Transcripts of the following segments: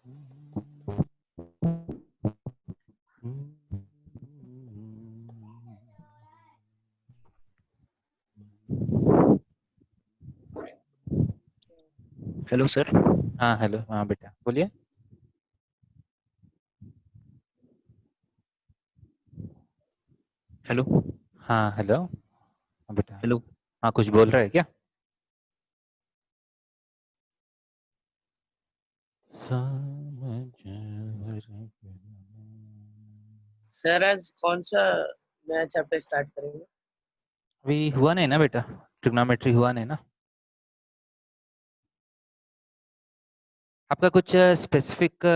Hello sir. हाँ hello, हाँ बेटा बोलिए। हेलो। हाँ हेलो। हाँ बेटा। हेलो। हाँ कुछ बोल रहे हैं क्या? सर आज कौन सा नया चैप्टर स्टार्ट करेंगे? अभी हुआ नहीं ना बेटा, ट्रिग्नोमेट्री हुआ नहीं ना। आपका कुछ स्पेसिफिक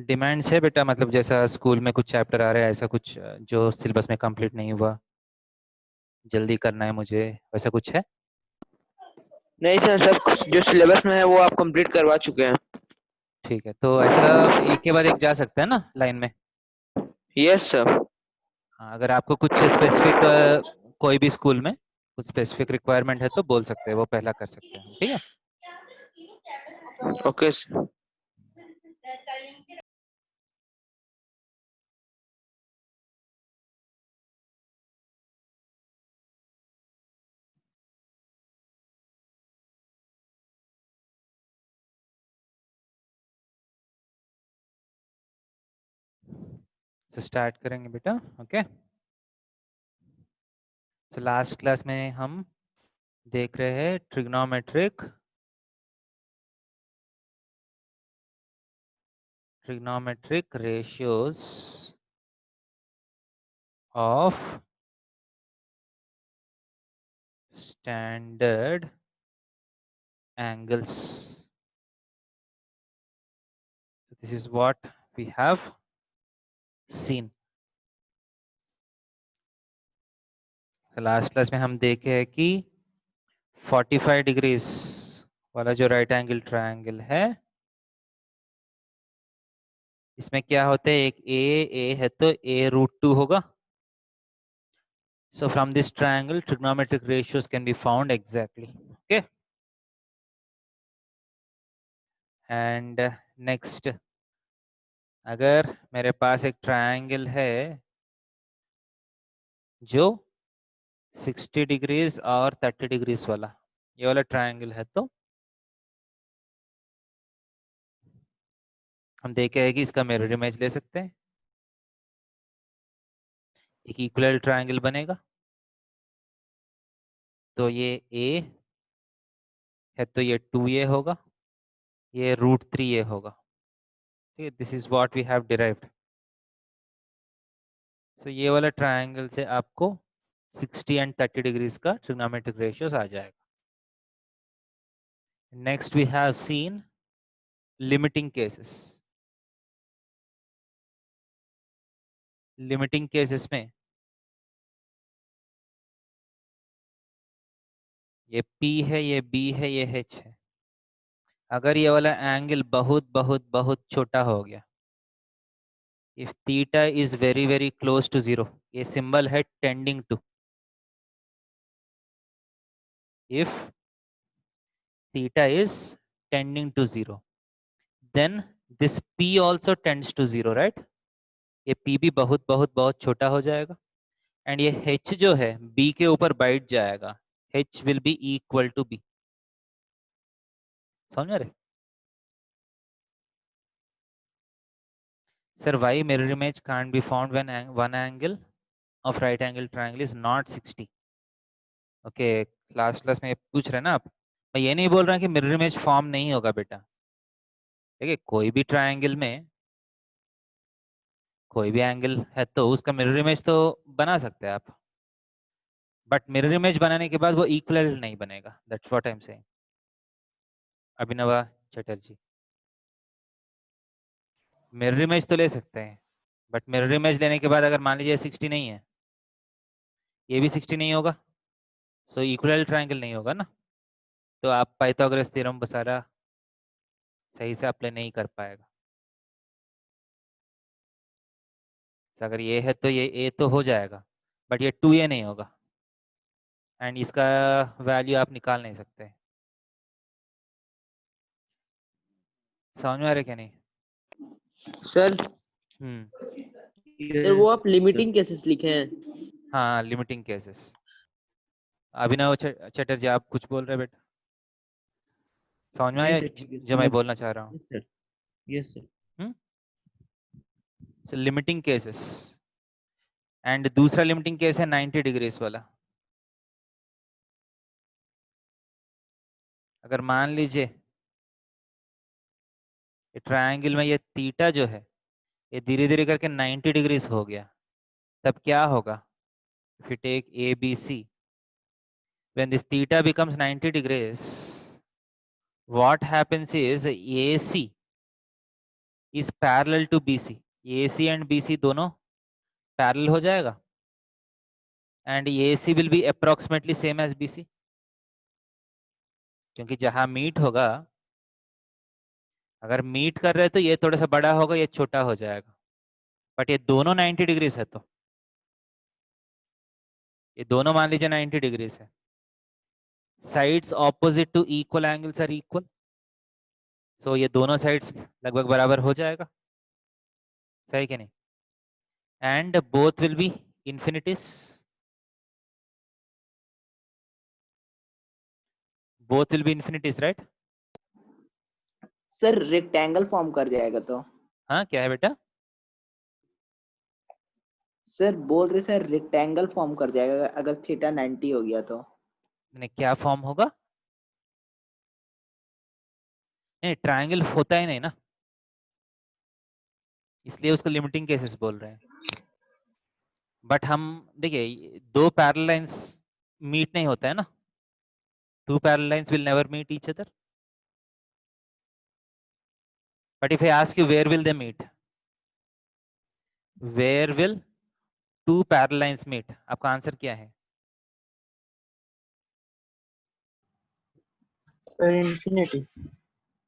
डिमांड्स है बेटा, मतलब जैसा स्कूल में कुछ चैप्टर आ रहा है, ऐसा कुछ जो सिलेबस में कंप्लीट नहीं हुआ, जल्दी करना है मुझे, वैसा कुछ है? नहीं सर, सब जो सिलेबस में है वो आप कंप्लीट करवा चुके हैं। ठीक है, तो ऐसा एक के बाद एक जा सकते हैं ना लाइन में। Yes sir. हाँ, अगर आपको कुछ स्पेसिफिक कोई भी स्कूल में कुछ स्पेसिफिक रिक्वायरमेंट है तो बोल सकते हैं, वो पहला कर सकते हैं हम, ठीक है। Okay sir. तो स्टार्ट करेंगे बेटा, ओके। तो लास्ट क्लास में हम देख रहे हैं trigonometric ratios of standard angles. This is what we have seen. Last class में हम देखे हैं कि 45 डिग्रीज वाला जो राइट एंगल ट्रायंगल है, इसमें क्या होते हैं, एक ए है तो a√2 होगा। So from this triangle, trigonometric ratios can be found exactly. Okay. And next, अगर मेरे पास एक ट्रायंगल है जो 60 डिग्रीज और 30 डिग्रीज वाला, ये वाला ट्रायंगल है, तो हम देखे हैं कि इसका मिरर इमेज ले सकते हैं। एक इक्वल ट्रायंगल बनेगा, तो ये a है तो ये 2a होगा, ये √3a होगा। ठीक है, this is what we have derived. So ये वाला ट्रायंगल से आपको 60 एंड 30 डिग्रीज का ट्रिग्नोमेट्रिक रेशियोस आ जाएगा। Next we have seen limiting cases. Limiting cases में ये P है, ये B है, ये H है। अगर ये वाला एंगल बहुत बहुत बहुत छोटा हो गया, if theta is very very close to zero, ये सिंबल है tending to, if theta is tending to zero, then this P also tends to zero, right? ये P भी बहुत बहुत बहुत छोटा हो जाएगा, एंड ये H जो है B के ऊपर बैठ जाएगा। H will be equal to B। समझ रहे sir? Why mirror image can't be found when one angle of right angle triangle is not 60। Okay, last class में ये पूछ रहे हैं ना आप, मैं ये नहीं बोल रहा कि मिरर इमेज फॉर्म नहीं होगा बेटा। देखिए, कोई भी ट्रायंगल में कोई भी एंगल है तो उसका मिरर इमेज तो बना सकते हैं आप, बट मिरर इमेज बनाने के बाद वो इक्वल नहीं बनेगा। That's what I am saying. अभिनवा Chatterjee, mirror image तो ले सकते हैं, बट मिरर इमेज लेने के बाद अगर मान लीजिए 60 नहीं है, ये भी 60 नहीं होगा, सो इक्वल ट्रायंगल नहीं होगा ना, तो आप पाइथागोरस थ्योरम बसारा सही से अप्लाई नहीं कर पाएगा। तो अगर ये है तो ये ए तो हो जाएगा, बट ये 2a नहीं होगा, एंड इसका वैल्यू आप निकाल नहीं सकते। समझ में आ रहा है क्या नहीं? सर हम्म सर वो आप लिमिटिंग केसेस लिखे हैं। हाँ, लिमिटिंग केसेस। अभिनव चटर्जी, आप कुछ बोल रहे बेटा? समझ में नहीं आया सर, ठीक है, जो मैं समझ। बोलना चाह रहा हूँ? Yes sir, yes sir. Limiting cases. And दूसरा लिमिटिंग केस है 90 डिग्रीज वाला। अगर मान लीजिए ट्रायंगल में ये थीटा जो है ये धीरे धीरे करके 90 डिग्रीज हो गया, तब क्या होगा? If you take A B C, when this theta becomes 90 degrees, what happens is AC is parallel to BC. AC and BC दोनों पैरेलल हो जाएगा, and AC will be approximately same as BC, क्योंकि जहां meet होगा, अगर meet कर रहे हैं तो ये थोड़ा सा बड़ा होगा, ये छोटा हो जाएगा, बट ये दोनों 90 डिग्रीज है, तो ये दोनों मान लीजिए 90 डिग्रीज है। Sides opposite to equal angles are equal, so ये दोनों साइड्स लगभग बराबर हो जाएगा, सही कि नहीं? And both will be infinities, both will be infinities, right? Sir rectangle form कर जाएगा तो? हाँ, क्या है बेटा? सर बोल रहे सर रेक्टेंगल फॉर्म कर जाएगा अगर थीटा 90 हो गया तो? नहीं, क्या फॉर्म होगा? नहीं, ट्रायंगल होता ही नहीं ना, इसलिए उसको लिमिटिंग केसेस बोल रहे हैं। बट हम देखिए, दो पैरेलल लाइंस मीट नहीं होता है ना, two parallel lines will never meet each other, but if I ask you where will they meet, where will two parallel lines meet, आपका आंसर क्या है? Infinity.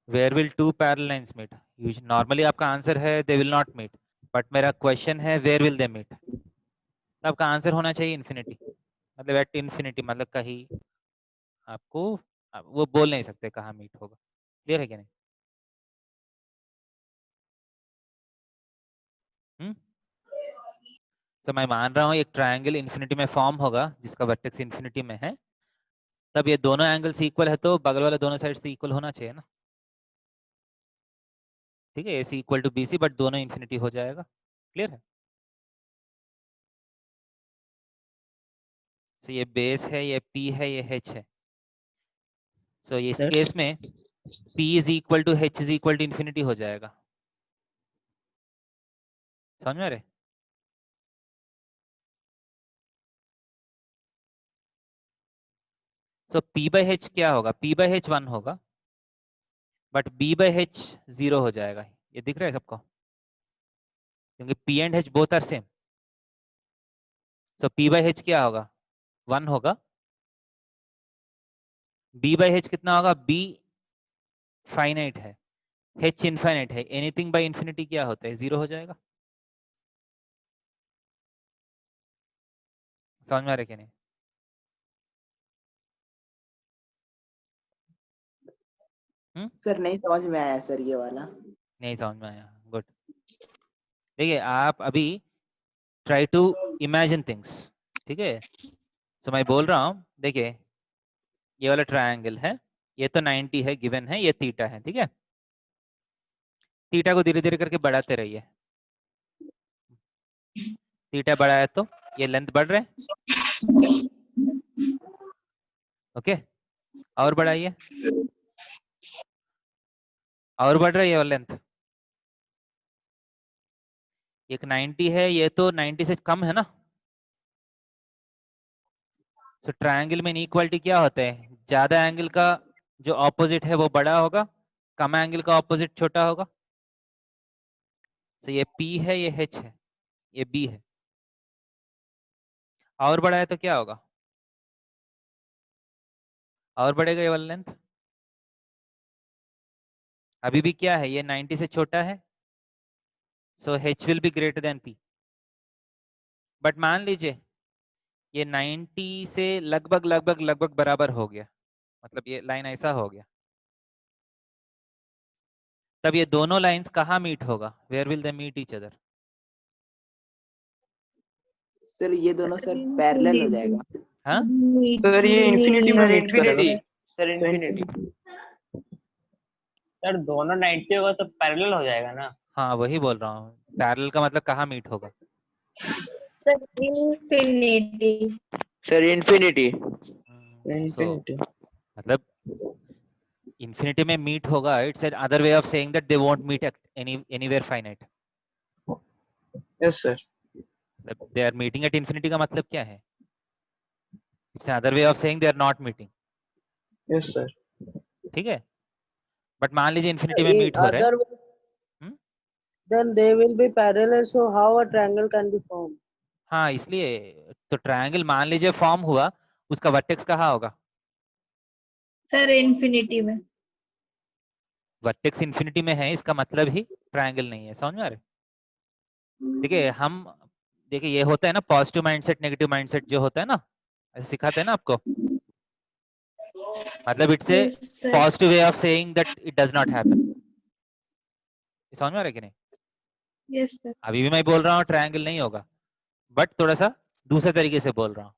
Where will two parallel lines meet? Normally आपका answer है they will not meet, but मेरा question है where will they meet, तो आपका answer होना चाहिए इन्फिनिटी, मतलब एट इन्फिनिटी, मतलब कहीं आपको आप वो बोल नहीं सकते कहाँ मीट होगा। क्लियर है क्या नहीं? तो मैं मान रहा हूँ एक ट्रायंगल इन्फिनिटी में फॉर्म होगा जिसका वर्टेक्स इन्फिनिटी में है, तब ये दोनों एंगल्स इक्वल है तो बगल वाले दोनों साइड से इक्वल होना चाहिए ना, ठीक है? AC equal to BC, but दोनों इन्फिनिटी हो जाएगा। क्लियर है? तो ये बेस है, ये P है, ये H है। सो इस सर केस में P is equal to H is equal to infinity हो जाएगा। समझ में आ रहे? सो P बाई H क्या होगा? P बाई H 1 होगा, बट B बाई H 0 हो जाएगा। ये दिख रहा है सबको? क्योंकि P and H both are same, so P by H क्या होगा? 1 होगा। B बाई H कितना होगा? B फाइनाइट है, H इनफाइनाइट है, एनीथिंग बाई इंफिनिटी क्या होता है? 0 हो जाएगा। समझ में आ रहा है कि नहीं? सर नहीं समझ में आया सर ये वाला। नहीं समझ में आया? गुड। देखिए, आप अभी ट्राई टू इमेजिन थिंग्स, ठीक है? सो मैं बोल रहा हूँ, देखिए ये वाला ट्रायंगल है, ये तो 90 है, गिवन है, ये थीटा है, ठीक है? थीटा को धीरे धीरे करके बढ़ाते रहिए, थीटा बढ़ाया तो ये लेंथ बढ़ रहे हैं, ओके? और बढ़ाइए, और बढ़ रही है और लेंथ। एक 90 है, ये तो 90 से कम है ना। सो ट्रायंगल में इनइक्वालिटी क्या होता है? ज्यादा एंगल का जो ऑपोजिट है वो बड़ा होगा, कम एंगल का ऑपोजिट छोटा होगा। सो ये P है, ये H है, ये B है, और बड़ा है तो क्या होगा? और बढ़ेगा ये वाला लेंथ। अभी भी क्या है? ये 90 से छोटा है, सो H will be greater than P। But मान लीजिए ये 90 से लगभग लगभग लगभग बराबर हो गया, मतलब ये लाइन ऐसा हो गया, तब ये दोनों लाइंस कहाँ मीट होगा? Where will they meet each other? Sir ये दोनों सर पैरेलल हो जाएगा। हाँ सर ये इंफिनिटी में सर मीट करेगा। Infinity sir infinity. सर दोनों 90 होगा तो पैरेलल हो जाएगा ना। हाँ वही बोल रहा हूँ, पैरेलल का मतलब कहाँ मीट होगा? Sir infinity. Sir infinity. So infinity मतलब इंफिनिटी में मीट होगा, it's N other way of saying that they won't meet at anywhere finite. Yes sir. मतलब they are meeting at infinity का मतलब क्या है? It's N other way of saying they are not meeting. Yes sir. ठीक है, but मान लीजिए infinity में मीट हो रहे हैं। Other then they will be parallel. So how a triangle can be formed? हाँ इसलिए तो ट्रायंगल मान लीजिए फॉर्म हुआ, उसका वर्टेक्स कहाँ होगा? सर इंफिनिटी में। वर्टेक्स इंफिनिटी में है, इसका मतलब ही ट्रायंगल नहीं है। समझ में आ रहा है? ठीक है, हम देखिए ये होता है ना पॉजिटिव माइंडसेट नेगेटिव माइंडसेट जो होता है ना, ऐसे सिखाते हैं ना आपको। मतलब it's a yes sir. Positive way of saying that it does not happen. समझ में आ रहा है कि नहीं? Yes sir. अभी भी मैं बोल रहा हूँ ट्रायंगल नहीं होगा, बट थोड़ा सा दूसरे तरीके से बोल रहा हूँ।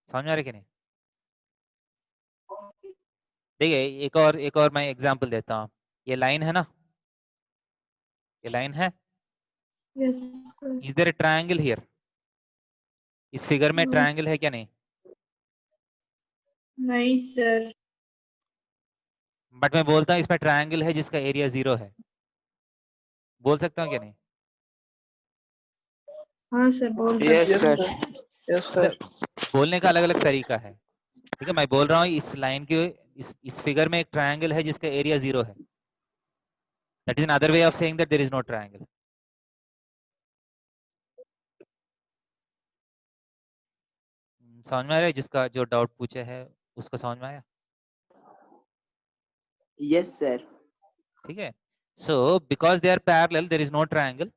समझ में आ रहा है कि नहीं? देखिए एक और मैं एग्जांपल देता हूँ। ये लाइन है ना, ये लाइन है। Yes sir. Is there a triangle here? इस फिगर में ट्रायंगल है क्या? नहीं। नहीं सर। बट मैं बोलता हूँ इसमें ट्रायंगल है जिसका एरिया 0 है। बोल सकता हूँ क्या? नहीं। हाँ सर बोल यस सकते सर। हैं। Yes sir. मतलब बोलने का अलग अलग तरीका है। ठीक है, मैं बोल रहा हूँ इस लाइन के इस फिगर में एक ट्रायंगल है जिसका एरिया 0 है। That is an other way of saying that there is no triangle. समझ में आ रहा है? जिसका जो डाउट पूछे है उसको समझ में आया? Yes sir. ठीक है, so because they are parallel there is no triangle,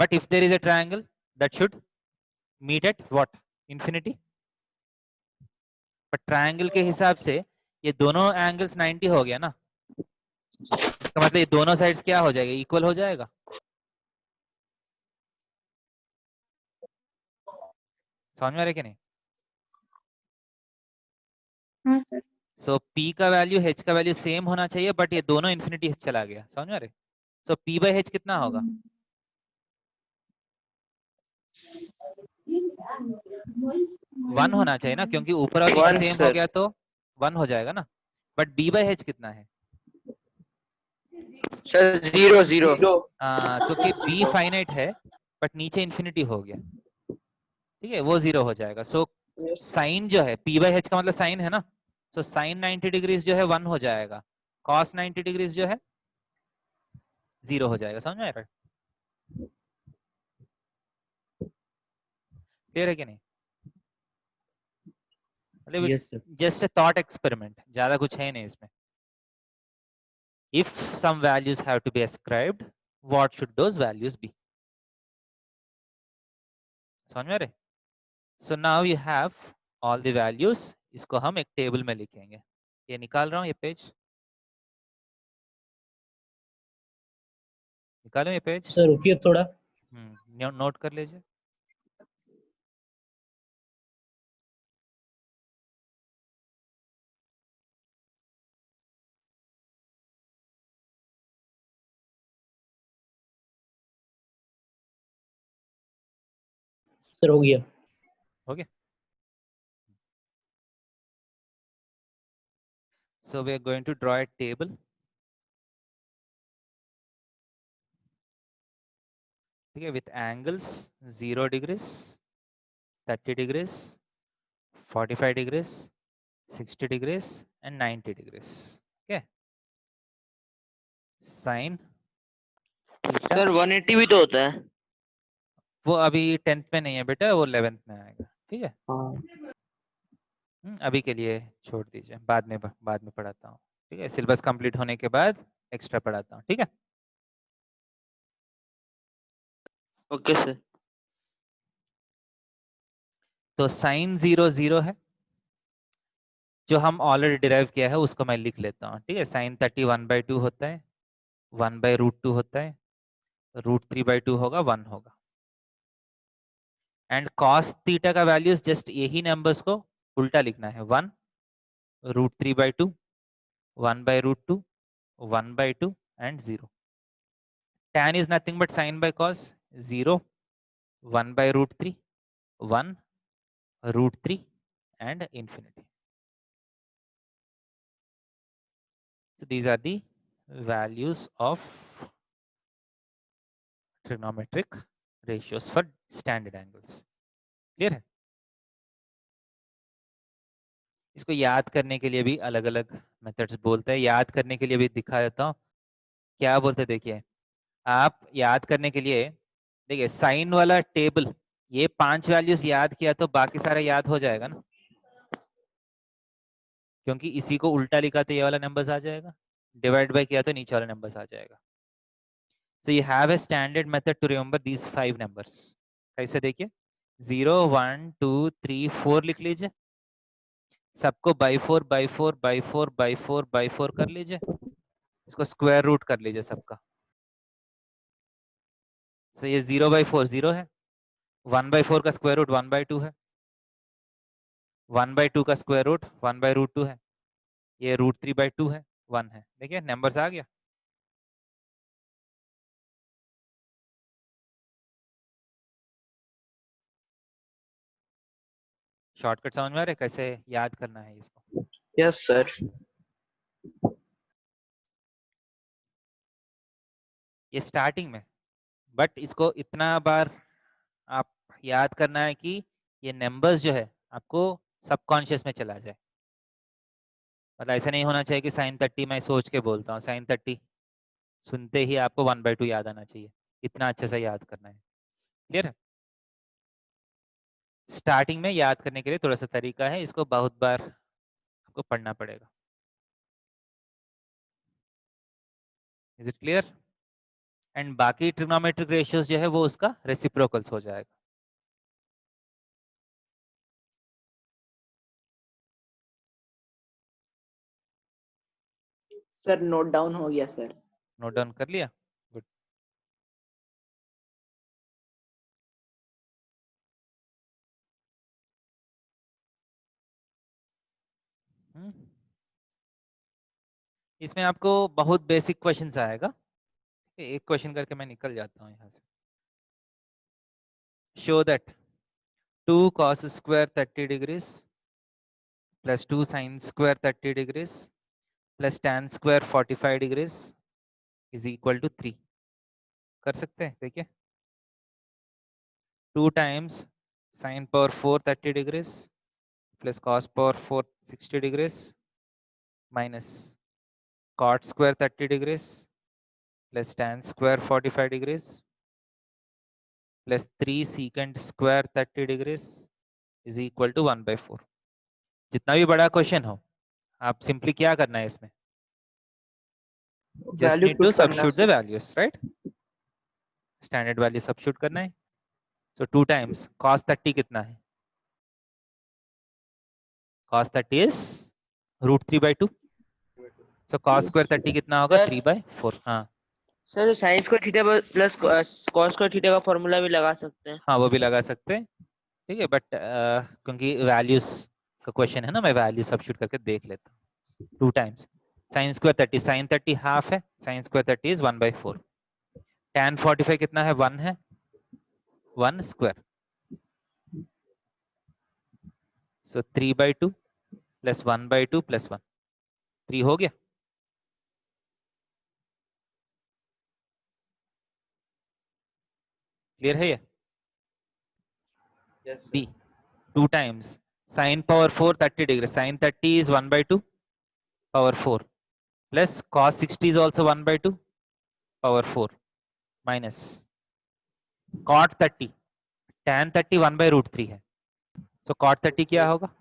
but if there is a triangle that should meet at what? Infinity. But triangle के हिसाब से ये दोनों एंगल्स 90 हो गया ना, इसका मतलब ये दोनों साइड्स क्या हो जाएगा? इक्वल हो जाएगा। समझ में आ रहा है कि नहीं? हाँ सर। सो P का वैल्यू H का वैल्यू सेम होना चाहिए, बट ये दोनों इंफिनिटी चला गया। समझ में आ रहा है? सो P बाई H कितना होगा? 1 होना चाहिए ना, क्योंकि ऊपर और नीचे 1 सेम हो सर। गया तो 1 हो जाएगा ना। बट B बाई H कितना है? सर 0 0। क्योंकि B फाइनाइट है बट नीचे इंफिनिटी हो गया, ठीक है, वो 0 हो जाएगा। सो साइन जो है P बाई H का मतलब साइन है ना, सो साइन 90 डिग्रीज जो है 1 हो जाएगा, कॉस 90 डिग्रीज जो है 0 हो जाएगा। समझ में आ रहा है? क्लियर है कि नहीं? मतलब it's just a thought experiment, ज्यादा कुछ है नहीं इसमें। If some values have to be ascribed, what should those values be? समझ में आ रहे? So now you have all the values. इसको हम एक टेबल में लिखेंगे। ये निकाल रहा हूँ, ये पेज निकालो, ये पेज। सर रुकिए थोड़ा। नोट कर लीजिए। सर हो गया। हो गया। So we are going to draw a table. ठीक है, with angles 0 degrees, 30 degrees, 45 degrees, 60 degrees and 90 degrees. Okay. Sin theta. Sir 180 भी तो होता है। वो अभी 10th में नहीं है बेटा, वो 11th में आएगा। ठीक है, अभी के लिए छोड़ दीजिए, बाद में पढ़ाता हूँ। ठीक है, सिलेबस कंप्लीट होने के बाद एक्स्ट्रा पढ़ाता हूँ। ठीक है, ओके सर। तो साइन 0 0 है, जो हम ऑलरेडी डिराइव किया है उसको मैं लिख लेता हूँ, ठीक है। साइन 30 1/2 होता है, 1/√2 होता है, √3/2 होगा, 1 होगा। एंड कॉस थीटा का वैल्यूज जस्ट यही नंबर्स को उल्टा लिखना है, 1 √3/2, 1/√2, 1/2 and 0। tan is nothing but sin by cos, 0, 1/√3, 1, √3 and infinity. So these are the values of trigonometric ratios for standard angles. Clear है? इसको याद करने के लिए भी अलग अलग मेथड्स बोलते हैं। याद करने के लिए भी दिखा देता हूँ क्या बोलते हैं। देखिए, आप याद करने के लिए देखिए साइन वाला टेबल, ये 5 वैल्यूज याद किया तो बाकी सारा याद हो जाएगा ना, क्योंकि इसी को उल्टा लिखा तो ये वाला नंबर्स आ जाएगा, डिवाइड बाय किया तो नीचे वाला नंबर्स आ जाएगा। So you have a standard method to remember these 5 numbers. कैसे देखिए, 0 1 2 3 4 लिख लीजिए, सबको by 4 by 4 by 4 by 4 by 4 कर लीजिए, इसको स्क्वायर रूट कर लीजिए सबका। सो ये 0/4 0 है, 1/4 का स्क्वायर रूट 1/2 है, 1/2 का स्क्वायर रूट 1/√2 है, ये √3/2 है, 1 है। देखिए नंबर्स आ गया। शॉर्टकट समझ में आ रहा है कैसे याद करना है इसको? Yes sir. ये स्टार्टिंग में, बट इसको इतना बार आप याद करना है कि ये नंबर्स जो है आपको सबकॉन्शियस में चला जाए। मतलब ऐसा नहीं होना चाहिए कि साइन 30 मैं सोच के बोलता हूँ, साइन 30 सुनते ही आपको 1/2 याद आना चाहिए, इतना अच्छे से याद करना है। क्लियर है? स्टार्टिंग में याद करने के लिए थोड़ा सा तरीका है, इसको बहुत बार आपको पढ़ना पड़ेगा। Is it clear? एंड बाकी ट्रिग्नोमेट्रिक रेशियोज जो है वो उसका रेसिप्रोकल्स हो जाएगा। सर नोट डाउन हो गया सर। नोट डाउन कर लिया? गुड। इसमें आपको बहुत बेसिक क्वेश्चंस आएगा, एक क्वेश्चन करके मैं निकल जाता हूँ यहाँ से। Show that 2 cos square 30 degrees plus 2 sin square 30 degrees plus tan square 45 degrees is equal to 3। कर सकते हैं? देखिए, 2 times sin power 4 30 degrees plus cos power 4 60 degrees minus cot square 30 degrees plus tan square 45 degrees plus 3 secant square 30 degrees is equal to 1/4। जितना भी बड़ा question हो, आप simply क्या करना है इसमें, just value need to put करना substitute the sir. Values, right? Standard value substitute करना है। सो 2 times cos 30 कितना है? cos 30 is √3/2। So cos square 30 कितना होगा? सर 3/4। हाँ sir, sine square theta plus cos square theta का फॉर्मूला भी लगा सकते हैं। हाँ, वो भी लगा सकते हैं, ठीक है। बट क्योंकि वैल्यूज का क्वेश्चन है ना, मैं वैल्यू सबस्टिट्यूट करके देख लेता हूँ। 2 times sin square 30, sin 30 half है, sin square 30 is 1/4। tan 45 कितना है? 1 है, 1 square। सो 3/2 प्लस 1/2 प्लस 1, 3 हो गया। क्लियर है ये? Yes B 2 times sin power 4 30 degrees, sin 30 is 1/2 power 4 plus cos 60 is also 1/2 power 4 minus cot 30, tan 30 1/√3 है। सो cot 30 क्या होगा?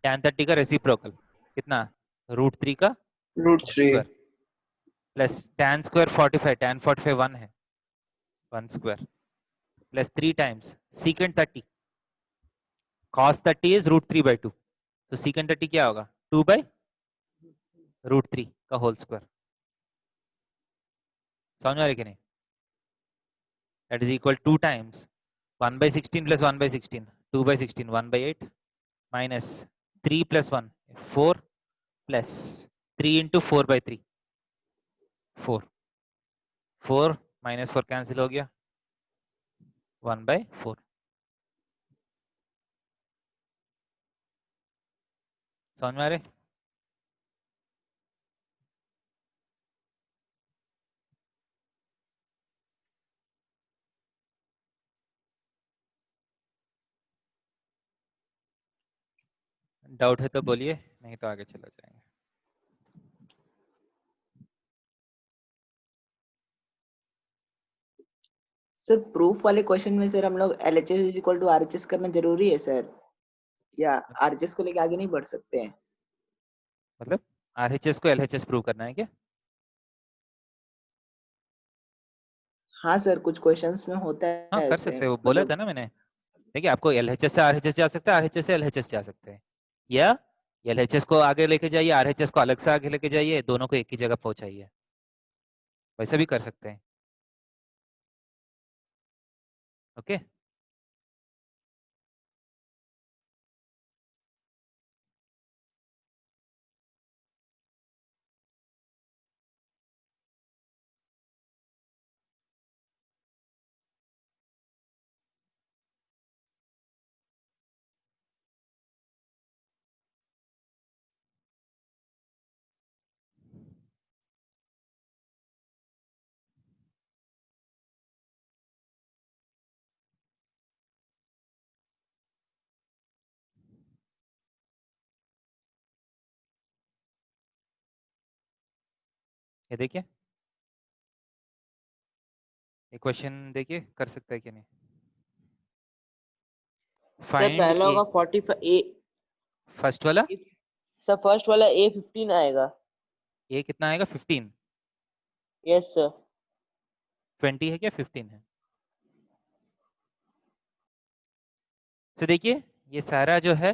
tan 30 का रेसिप्रोकल कितना? √3 का √3। Square plus tan square 45, tan 45 1 है, 1 square plus 3 times secant 30, cos 30 is √3/2, तो सीकेंड 30 क्या होगा 2/√3 का होल स्क्वायर। समझ में आ रही कि नहीं? That is equal 2 times 1/16 plus 1/16 2/16 1/8 minus 3 plus 1 4 plus 3 into 4/3 4 4 minus 4 cancel हो गया 1/4। समझ में आ रहे? डाउट है तो बोलिए, नहीं तो आगे चला जाएंगे। सर प्रूफ वाले क्वेश्चन में सर हम लोग LHS is equal to RHS करना जरूरी है सर, या RHS को लेके आगे नहीं बढ़ सकते हैं? मतलब RHS को LHS प्रूव करना है क्या? हाँ सर, कुछ क्वेश्चंस में होता हाँ है कर ऐसे, सकते हैं, वो बोला था ना मैंने। देखिए आपको LHS से RHS जा सकता है, RHS से LHS जा सकते हैं, या LHS को आगे लेके जाइए, RHS को अलग से आगे लेके जाइए, दोनों को एक ही जगह पहुंचाइए, वैसा भी कर सकते हैं। ओके ये देखिए, ये क्वेश्चन देखिए कर सकता है कि नहीं। सर फाइंड पहला ए, होगा 45 ए। फर्स्ट वाला सर फर्स्ट वाला A15 आएगा। ए कितना आएगा 15? Yes sir. 20 है क्या 15 है? तो देखिए ये सारा जो है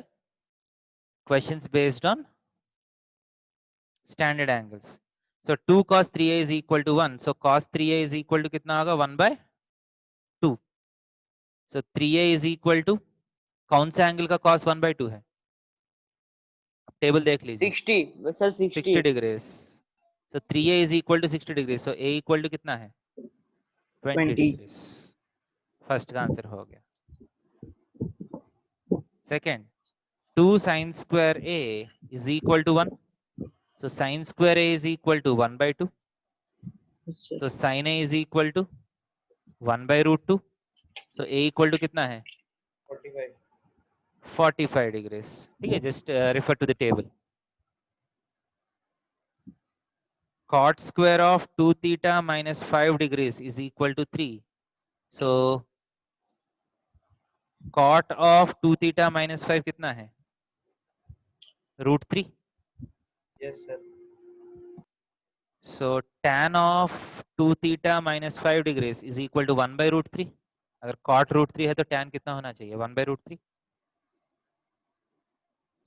questions based on standard angles. So 2 cos 3a is equal to 1, so cos 3a is equal to कितना होगा 1/2। so 3a is equal to कौन सा एंगल का cos 1/2 है? अब टेबल देख लीजिए 60 sir 60 60। Degrees. so 3a is equal to 60 degree, so a equal to कितना है 20 20। डिग्रीज। फर्स्ट का आंसर हो गया। Second 2 sin square a is equal to 1, so sin square a is equal to 1/2, so sin a is equal to 1/√2, so a equal to कितना है 45। 45 degrees. ठीक है, just refer to the table. cot square of 2 theta minus 5 degrees is equal to 3, so cot of 2 theta minus 5 कितना है √3, yes sir. so tan of 2 theta minus 5 degrees is equal to 1/√3। अगर cot √3 है तो tan कितना होना चाहिए 1/√3,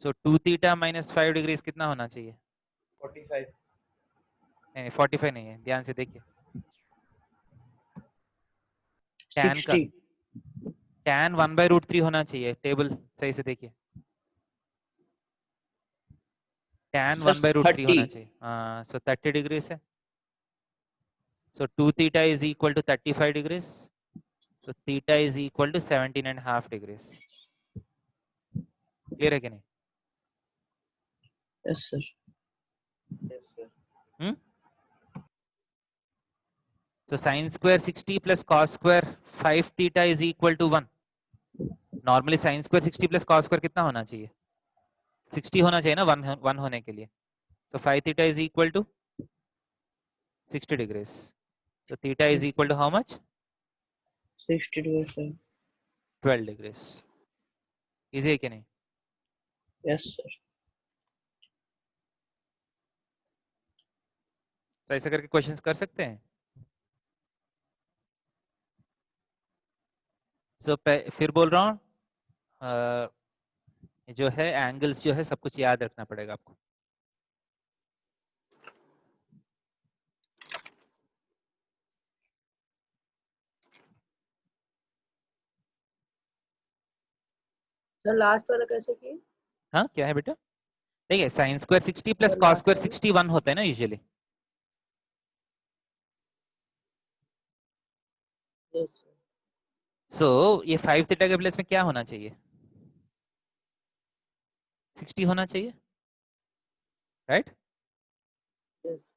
so 2 theta minus 5 degrees कितना होना चाहिए 45। नहीं 45 नहीं है, ध्यान से देखिए। tan का 60। tan 1/√3 होना चाहिए, टेबल सही से देखिए, tan सर 1/√3 होना 30। चाहिए। हाँ, so 30 डिग्री है, so 2 theta is equal to 35 degrees, so theta is equal to 17.5 degrees। Clear है कि नहीं? Yes sir. Yes sir. so sin square 60 plus cos square 5 theta is equal to 1। Normally sin square 60 plus cos square कितना होना चाहिए 60 होना चाहिए ना 1 होने के लिए, so 5 theta is equal to 60 degrees, so theta is equal to how much 60 degree sir. 12 degrees। Easy है कि नहीं? Yes sir. तो ऐसा करके क्वेश्चंस कर सकते हैं। फिर बोल रहा हूँ ये जो है एंगल्स जो है सब कुछ याद रखना पड़ेगा आपको। सर लास्ट वाला कैसे किए? हाँ क्या है बेटा? देखिए sine square 60 plus sir cos last square वाला 61 होता है ना यूजुअली। यस सो ये 5 थीटा के प्लेस में क्या होना चाहिए? 60 होना चाहिए, राइट? यस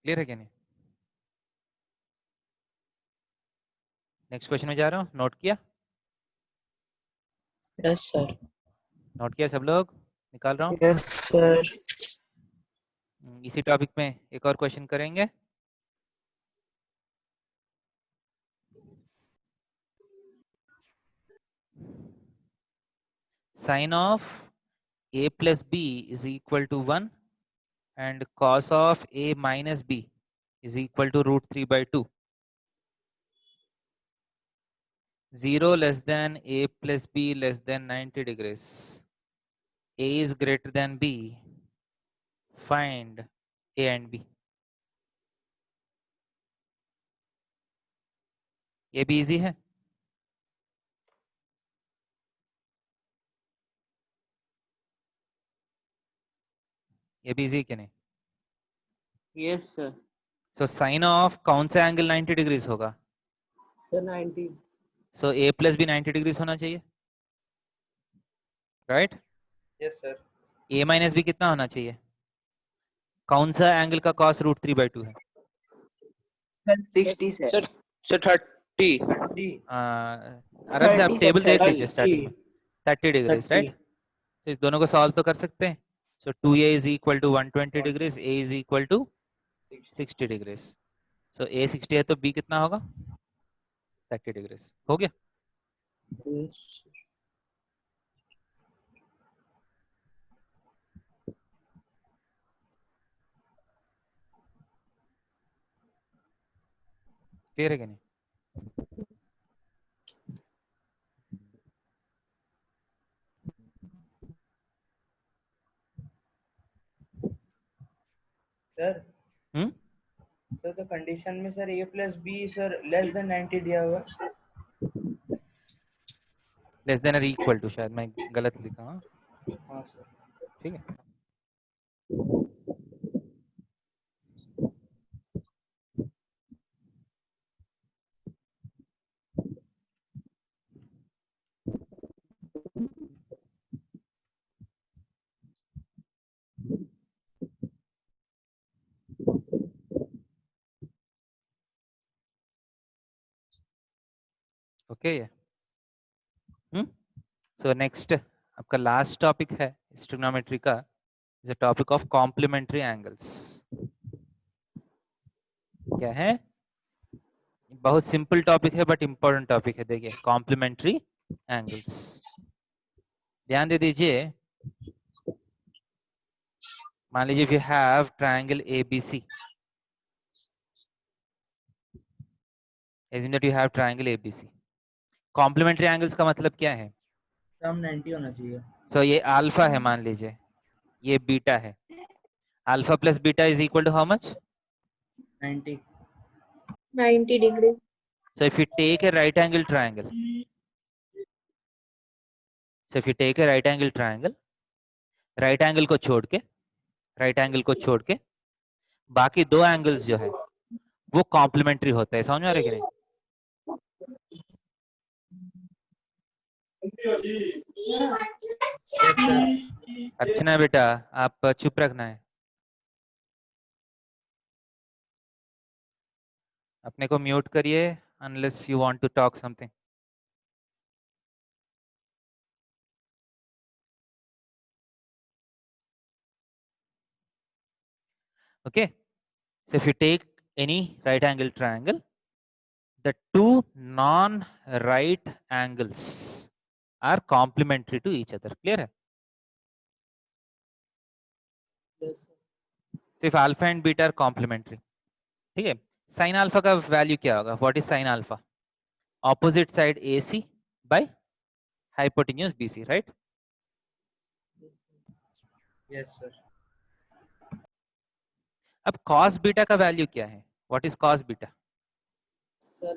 क्लियर है क्या नहीं? नेक्स्ट क्वेश्चन में जा रहा हूँ, नोट किया? Yes sir. नोट किया सब लोग? निकाल रहा हूँ। Yes sir. इसी टॉपिक में एक और क्वेश्चन करेंगे। Sine of a plus b is equal to 1 and cos of a minus b is equal to root 3 by 2. 0 less than a plus b less than 90 degrees. A is greater than b. Find a and b. ये भी easy है। ये भी easy कि नहीं? Yes sir. So sine of कौन सा angle 90 degrees होगा? Sir 90 so a plus b 90 degrees होना चाहिए, right? Yes sir. a minus b कितना होना चाहिए? कौन सा एंगल का cos रूट 3 बाई 2 है? Sir 60 sir. Sir sir 30। आराम से आप 30 टेबल सर, देख 30। लीजिए स्टार्टिंग में। 30 डिग्रीज, 30 राइट? तो इस दोनों को सॉल्व तो कर सकते हैं। So 2a is equal to 120 degrees, a is equal to 60 degrees. So a 60 है तो b कितना होगा? 30 डिग्रीज। हो गया? यस क्लियर है कि नहीं? सर। हम्म? सर तो कंडीशन में sir a plus B sir less than 90 दिया हुआ है। लेस देन और इक्वल टू, शायद मैं गलत लिखा। हाँ हाँ सर। ठीक है। ओके ये सो नेक्स्ट आपका लास्ट टॉपिक है ट्रिग्नोमेट्री का, is a topic of complementary angles. क्या है? बहुत सिंपल टॉपिक है बट इंपॉर्टेंट टॉपिक है। देखिए कॉम्प्लीमेंट्री एंगल्स, ध्यान दे दीजिए। मान लीजिए if you have triangle ABC, assume that you have triangle ABC. Complementary angles का मतलब क्या है? सम 90 होना चाहिए। सो ये अल्फा है, मान लीजिए ये बीटा है। Alpha plus beta is equal to how much? 90। 90 degree. So if you take a right angle triangle, right angle को छोड़ के, बाकी दो एंगल्स जो है वो कॉम्प्लीमेंट्री होता है। समझ में आ रहा है कि नहीं? Yes sir. अर्चना बेटा आप चुप रखना है, अपने को म्यूट करिए unless you want to talk something. Okay, so if you take any right angle triangle, the two non-right angles are complementary to each other. Clear है? So if alpha and beta are complementary, ठीक है, sin alpha का value क्या होगा? What is sin alpha? Opposite side AC by hypotenuse BC, right? Yes, sir. अब cos beta का value क्या है? What is cos beta? Sir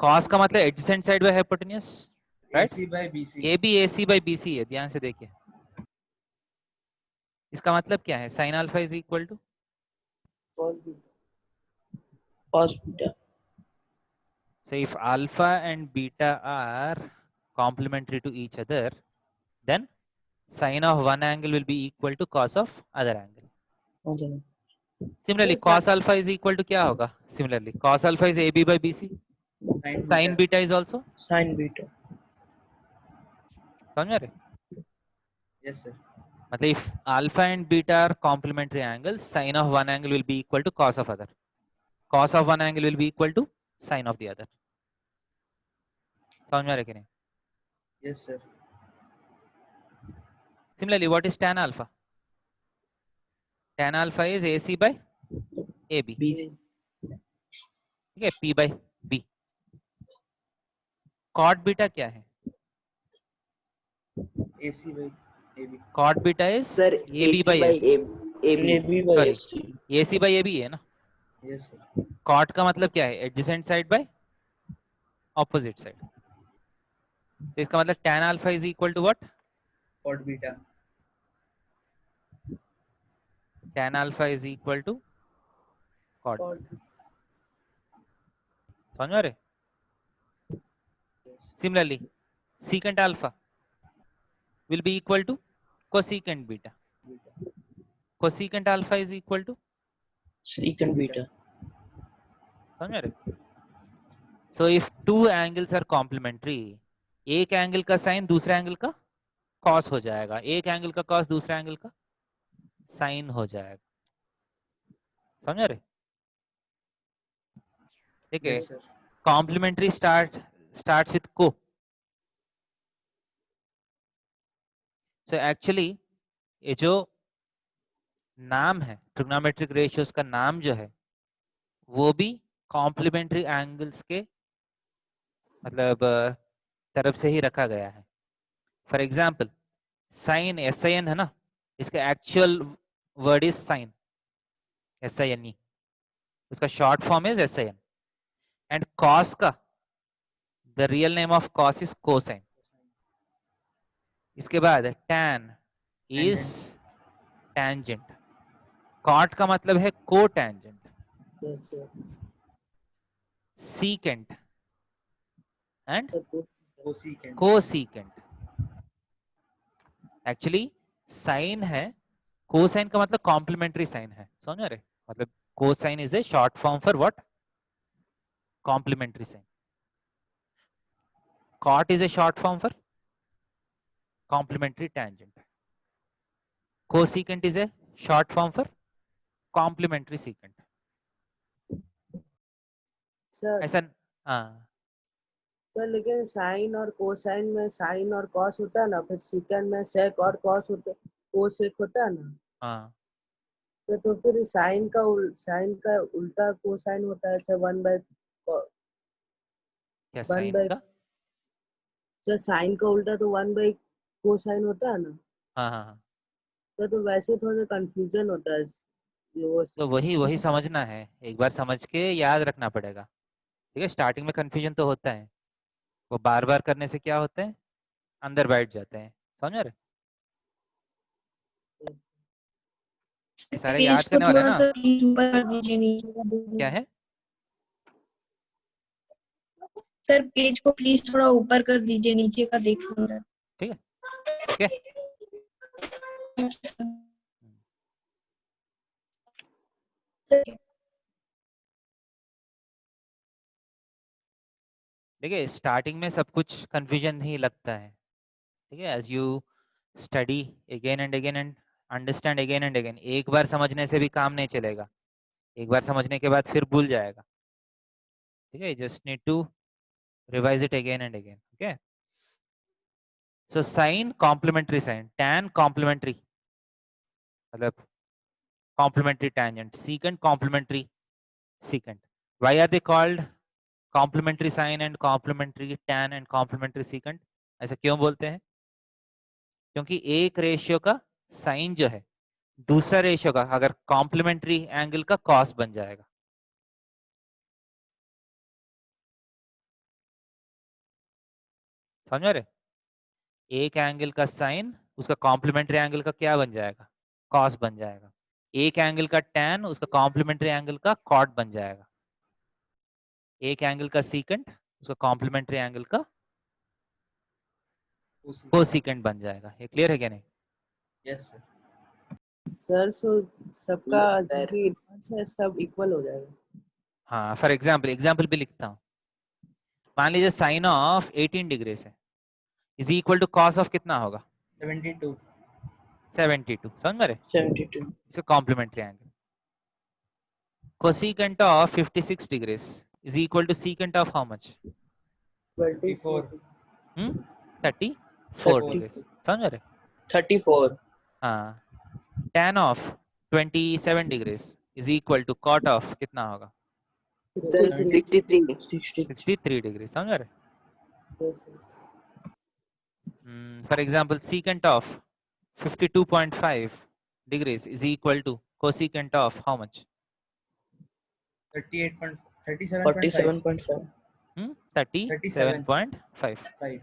Cos का मतलब adjacent side by hypotenuse, right? AC by BC. A भी AC by BC है, ध्यान से देखिए। इसका मतलब क्या है? sin alpha is equal to cos beta. So if alpha and beta are complementary to each other, then sin of one angle will be equal to cos of other angle. Okay. Similarly, Yes, cos alpha is equal to क्या होगा? Similarly, cos alpha is AB by BC. Sin beta is also. Sin beta. समझ में आ रहे? Yes, sir. मतलब if alpha and beta are complementary angles, sin of one angle will be equal to cos of other. Cos of one angle will be equal to sin of the other. समझ में आ रहे कि नहीं? Yes, sir. Similarly, what is tan alpha? Tan alpha is AC by AB. BC. ठीक है, P by B. Cot beta क्या है? AC by AB. Cot beta is sir AB by AC. AB AB by Sorry. AC. AC by AB है ना? Yes, sir. Cot का मतलब क्या है? Adjacent side by opposite side. तो इसका मतलब tan alpha is equal to what? Cot beta. Tan alpha is equal to cot. समझ में आ रहे? Similarly, secant alpha will be equal to cosecant beta. Cosecant alpha is equal to Secant beta. समझ में आ रहे? So if two angles are complementary, एक angle का sign दूसरे angle का कॉस हो जाएगा, एक एंगल का कॉस दूसरे एंगल का साइन हो जाएगा। समझ रहे? ठीक है, Yes, sir. Complementary starts with co. So actually ये जो नाम है ट्रिग्नोमेट्रिक रेशियोज का नाम जो है वो भी कॉम्प्लीमेंट्री एंगल्स के मतलब तरफ से ही रखा गया है। फॉर एग्जाम्पल साइन SIN है ना, इसका actual word is sine SINE, उसका short form is SIN। And cos का the real name of cos is cosine. इसके बाद टैन इज टैंजेंट, कॉट का मतलब है cotangent, Yes, sir. Secant and Cosecant. Cosecant. Actually sine है, cosine का मतलब कॉम्प्लीमेंट्री साइन है, समझ रहे? मतलब cosine is a short form for what? Complementary sine. Cot is a short form for complementary tangent. Cosecant is a short form for complementary secant. Sir ऐसा हाँ, sir लेकिन साइन और कोसाइन में sign और कॉस होता है ना, फिर सेकंड में सेक और कॉस होता है, कोसेक होता है ना, हाँ, तो फिर साइन का उल्टा कोसाइन होता है, जैसे क्या 1 साइन बाय का? जब साइन का उल्टा तो 1 बाय कोसाइन होता है ना, हाँ हाँ हाँ, तो वैसे थोड़ा कंफ्यूजन होता है वो। तो वही समझना है, एक बार समझ के याद रखना पड़ेगा। ठीक है, स्टार्टिंग में कंफ्यूजन तो होता है, वो बार बार करने से क्या होता है, अंदर बैठ जाते हैं। समझ रहे? ये सारे पेज याद को करने वाले हैं थोड़ा ना। सा प्लीज ऊपर कर दीजिए, नीचे का देखिए। क्या है? सर पेज को प्लीज थोड़ा ऊपर कर दीजिए, नीचे का देख लूंगा। ठीक है, ओके। देखिए स्टार्टिंग में सब कुछ कंफ्यूजन ही लगता है, ठीक है। As you study again and again and understand again and again, एक बार समझने से भी काम नहीं चलेगा, एक बार समझने के बाद फिर भूल जाएगा। ठीक है, just need to revise it again and again. Okay, so sine complementary sine, tan complementary मतलब complementary tangent, secant complementary secant. Why are they called complementary sine and complementary tan and complementary secant? ऐसा क्यों बोलते हैं? क्योंकि एक ratio का sign जो है दूसरा रेशियो का अगर कॉम्प्लीमेंट्री एंगल का कॉस बन जाएगा। समझ रहे? एक एंगल का साइन उसका कॉम्प्लीमेंट्री एंगल का क्या बन जाएगा? कॉस बन जाएगा। एक एंगल का टैन उसका कॉम्प्लीमेंट्री एंगल का कॉट बन जाएगा। एक एंगल का सीकेंट उसका कॉम्प्लीमेंट्री एंगल का कोसीकेंट बन जाएगा। ये क्लियर है क्या नहीं? Yes sir. सर सो सबका Yes, sir. जो भी इनवर्स है सब इक्वल हो जाएगा। हाँ, फॉर एग्जाम्पल भी लिखता हूँ। मान लीजिए साइन ऑफ 18 डिग्री है is equal to cos of कितना होगा? 72 72। समझ रहे? 72 इसका complementary angle. Cosecant of 56 degrees is equal to secant of how much? 24 34 degrees. समझ रहे? 34 हाँ, tan of 27 degrees is equal to cot of कितना होगा? Sir, 63. 63 डिग्री। समझ रहे? Yes, sir. For example secant of 52.5 degrees is equal to cosecant of how much? 37.5 37.5.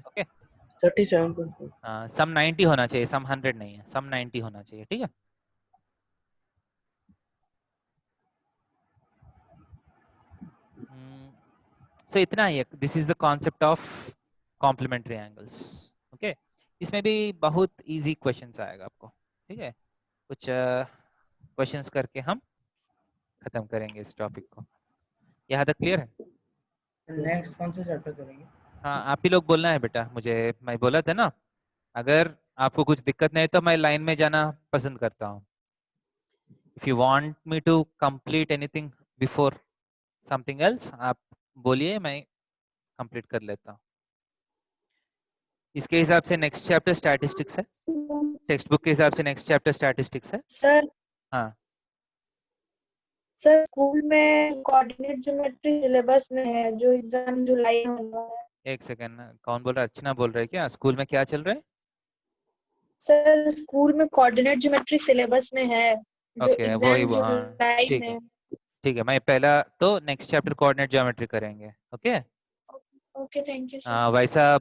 Okay. 37.5 सम 90 होना चाहिए, सम 100 नहीं है, सम 90 होना चाहिए। ठीक है। सो इतना ही है। This is the concept of complementary angles. Okay, इसमें भी बहुत इजी क्वेश्चंस आएगा आपको। ठीक है, कुछ क्वेश्चंस करके हम खत्म करेंगे इस टॉपिक को। यहाँ तक क्लियर है? नेक्स्ट कौन सा चैप्टर करेंगे? हाँ, आप ही लोग बोलना है बेटा मुझे। मैं बोला था ना, अगर आपको कुछ दिक्कत नहीं तो मैं लाइन में जाना पसंद करता हूँ। If you want me to complete anything before something else, आप बोलिए, मैं कंप्लीट कर लेता हूँ। इसके हिसाब से नेक्स्ट चैप्टर स्टैटिस्टिक्स है। टेक्स्ट बुक के हिसाब से नेक्स्ट चैप्टर स्टैटिस्टिक्स है। सर हाँ, सर स्कूल में कोऑर्डिनेट ज्योमेट्री सिलेबस में है, जो एग्जाम जुलाई में होगा। एक सेकेंड, कौन बोल रहा है? अर्चना बोल रहा है क्या? स्कूल में क्या चल रहा है? सर स्कूल में कोऑर्डिनेट ज्योमेट्री सिलेबस में है, जो ओके, वही एग्जाम वो, हाँ जुलाई ठीक है। में। ठीक है, मैं पहला तो नेक्स्ट चैप्टर कोऑर्डिनेट ज्योमेट्री करेंगे। Okay. Okay, thank you sir. वैसा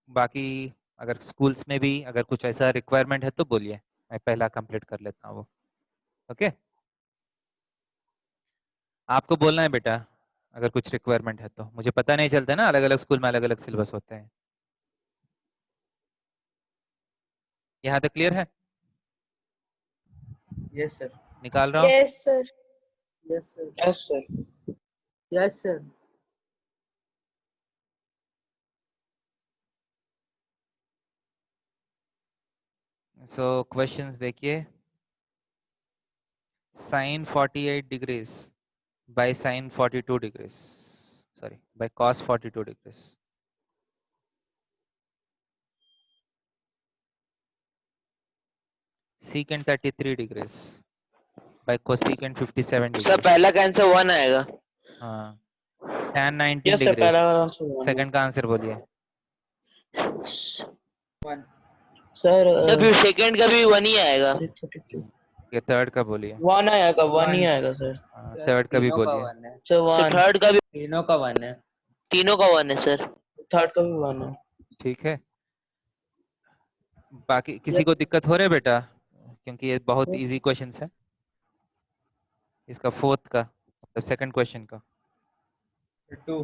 बाकी अगर स्कूल्स में भी अगर कुछ ऐसा रिक्वायरमेंट है तो बोलिए, मैं पहला कंप्लीट कर लेता हूँ वो। ओके, आपको बोलना है बेटा अगर कुछ रिक्वायरमेंट है तो। मुझे पता नहीं चलता ना, अलग अलग स्कूल में अलग अलग सिलेबस होते हैं। यहाँ तक क्लियर है? Yes sir. निकाल रहा हूँ। Yes sir. Yes, sir. Yes sir. Yes, sir. सो क्वेश्चंस देखिए। sin 48 degrees by sin 42 degrees, sorry, by cos 42 degrees. Secant 33 degrees by cosecant 57 sir degrees. पहला का आंसर 1 आएगा। हाँ, tan 19 यस सर, degrees. पहला वाला आंसर 1 सेकंड का answer बोलिए। Sir. Sir फिर सेकंड का भी 1 ही आएगा। 632 ये थर्ड का बोलिए। 1 आएगा, 1 ही आएगा सर। थर्ड का भी तीनों का बोलिए। 1 है। Sir sir 1। थर्ड का भी, तीनों का 1 है। तीनों का 1 है सर। थर्ड का भी 1 है। ठीक है, बाकी किसी Yes, को दिक्कत हो रहा है बेटा? क्योंकि ये बहुत इजी क्वेश्चंस है। इसका फोर्थ का मतलब सेकंड क्वेश्चन का 2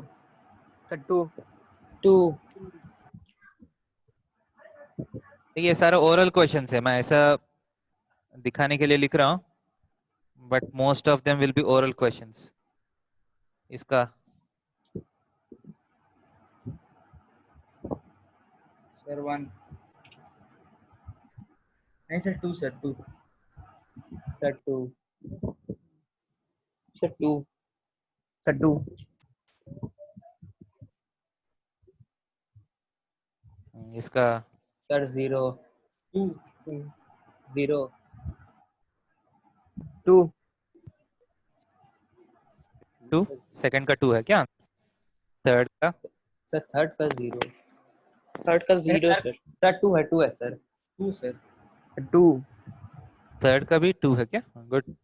सर 2 2 ये सारा ओरल क्वेश्चंस है, मैं ऐसा दिखाने के लिए लिख रहा हूँ, but most of them will be oral questions. इसका सर 1 नहीं sir, 2 sir 2 sir 2 sir 2 sir 2 इसका सर 0 2 0 2 2 सेकंड का 2 है क्या? थर्ड का सर थर्ड का 0 थर्ड का 0 सर। सर 2 है सर 2 सर 2 थर्ड का भी 2 है क्या? गुड।